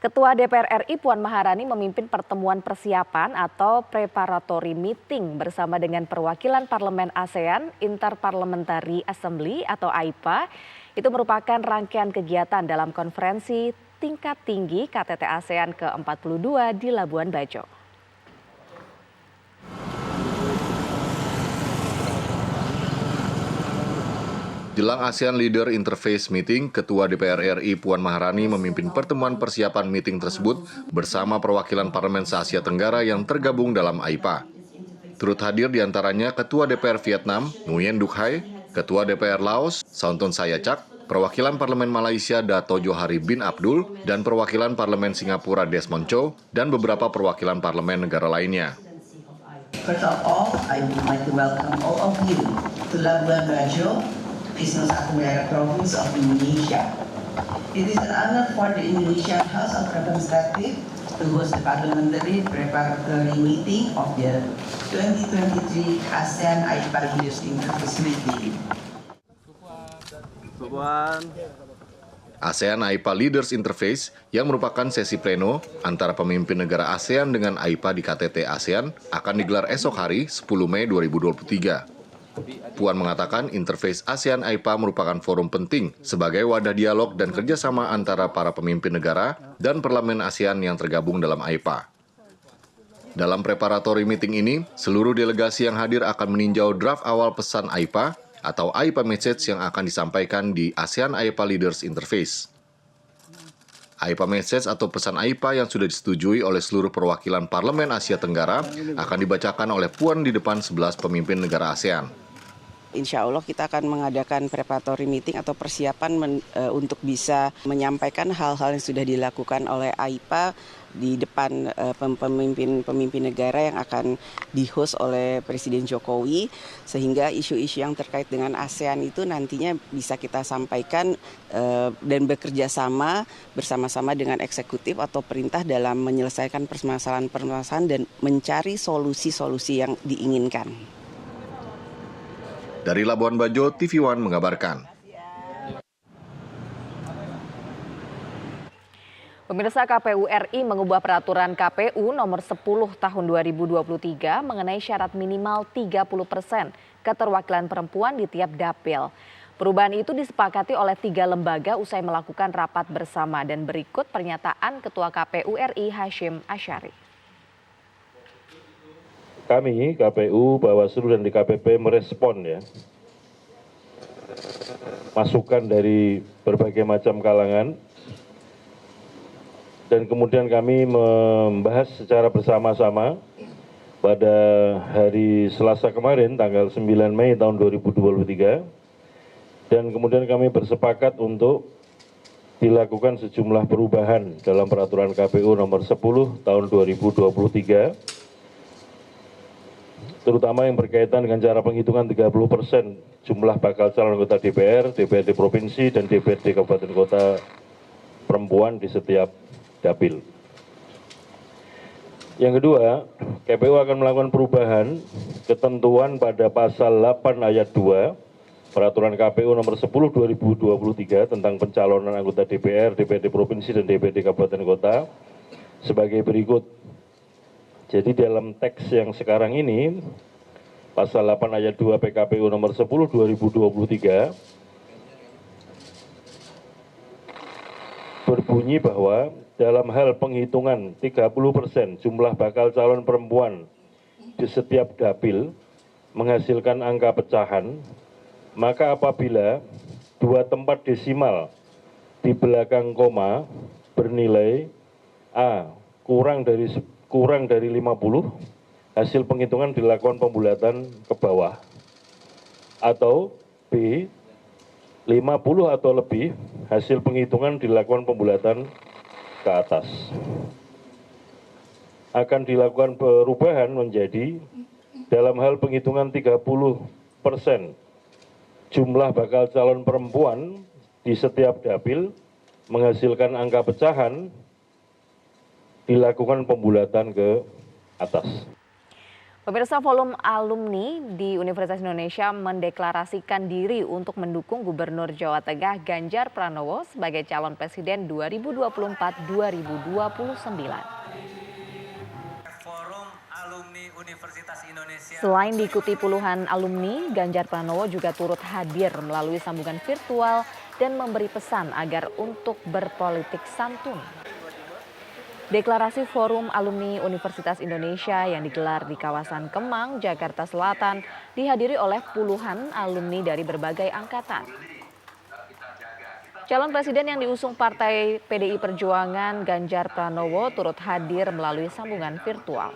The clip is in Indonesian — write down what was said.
Ketua DPR RI Puan Maharani memimpin pertemuan persiapan atau preparatory meeting bersama dengan perwakilan Parlemen ASEAN Interparliamentary Assembly atau AIPA. Itu merupakan rangkaian kegiatan dalam konferensi tingkat tinggi KTT ASEAN ke-42 di Labuan Bajo. Jelang ASEAN Leader Interface Meeting, Ketua DPR RI Puan Maharani memimpin pertemuan persiapan meeting tersebut bersama perwakilan Parlemen se-Asia Tenggara yang tergabung dalam AIPA. Turut hadir diantaranya Ketua DPR Vietnam, Nguyen Duc Hai, Ketua DPR Laos, Saunton Sayachak, perwakilan Parlemen Malaysia Dato' Johari bin Abdul, dan perwakilan Parlemen Singapura Desmond Chow, dan beberapa perwakilan parlemen negara lainnya. First of all, I would like to welcome all of you to Labuan Bajo, Nusa Tenggara Province of Indonesia. It is an honor for the Indonesian House of Representatives to host the parliamentary preparatory meeting of the 2023 ASEAN AIPA Leaders Interface Meeting. ASEAN AIPA Leaders Interface yang merupakan sesi pleno antara pemimpin negara ASEAN dengan AIPA di KTT ASEAN akan digelar esok hari 10 Mei 2023. Puan mengatakan interface ASEAN AIPA merupakan forum penting sebagai wadah dialog dan kerjasama antara para pemimpin negara dan parlemen ASEAN yang tergabung dalam AIPA. Dalam preparatory meeting ini, seluruh delegasi yang hadir akan meninjau draft awal pesan AIPA atau AIPA Message yang akan disampaikan di ASEAN AIPA Leaders Interface. AIPA Message atau pesan AIPA yang sudah disetujui oleh seluruh perwakilan Parlemen Asia Tenggara akan dibacakan oleh Puan di depan 11 pemimpin negara ASEAN. Insya Allah kita akan mengadakan preparatory meeting atau persiapan untuk bisa menyampaikan hal-hal yang sudah dilakukan oleh AIPA di depan pemimpin negara yang akan di-host oleh Presiden Jokowi, sehingga isu-isu yang terkait dengan ASEAN itu nantinya bisa kita sampaikan dan bekerja sama bersama-sama dengan eksekutif atau perintah dalam menyelesaikan permasalahan-permasalahan dan mencari solusi-solusi yang diinginkan. Dari Labuan Bajo, TV One mengabarkan. Pemirsa, KPU RI mengubah peraturan KPU nomor 10 tahun 2023 mengenai syarat minimal 30% keterwakilan perempuan di tiap dapil. Perubahan itu disepakati oleh 3 lembaga usai melakukan rapat bersama, dan berikut pernyataan Ketua KPU RI Hashim Asyari. Kami, KPU, Bawaslu, dan DKPP merespon masukan dari berbagai macam kalangan, dan kemudian kami membahas secara bersama-sama pada hari Selasa kemarin, tanggal 9 Mei tahun 2023, dan kemudian kami bersepakat untuk dilakukan sejumlah perubahan dalam peraturan KPU nomor 10 tahun 2023, terutama yang berkaitan dengan cara penghitungan 30% jumlah bakal calon anggota DPR, DPRD Provinsi, dan DPRD Kabupaten Kota perempuan di setiap dapil. Yang kedua, KPU akan melakukan perubahan ketentuan pada pasal 8 ayat 2 Peraturan KPU nomor 10 2023 tentang pencalonan anggota DPR, DPRD Provinsi, dan DPRD Kabupaten Kota sebagai berikut. Jadi dalam teks yang sekarang ini, pasal 8 ayat 2 PKPU nomor 10 2023 berbunyi bahwa dalam hal penghitungan 30% jumlah bakal calon perempuan di setiap dapil menghasilkan angka pecahan, maka apabila 2 tempat desimal di belakang koma bernilai A kurang dari 50, hasil penghitungan dilakukan pembulatan ke bawah, atau B 50 atau lebih, hasil penghitungan dilakukan pembulatan ke atas. Akan dilakukan perubahan menjadi dalam hal penghitungan 30% jumlah bakal calon perempuan di setiap dapil menghasilkan angka pecahan, dilakukan pembulatan ke atas. Pemirsa, forum alumni di Universitas Indonesia mendeklarasikan diri untuk mendukung Gubernur Jawa Tengah Ganjar Pranowo sebagai calon presiden 2024-2029. Selain diikuti puluhan alumni, Ganjar Pranowo juga turut hadir melalui sambungan virtual dan memberi pesan agar untuk berpolitik santun. Deklarasi Forum Alumni Universitas Indonesia yang digelar di kawasan Kemang, Jakarta Selatan dihadiri oleh puluhan alumni dari berbagai angkatan. Calon presiden yang diusung Partai PDI Perjuangan Ganjar Pranowo turut hadir melalui sambungan virtual.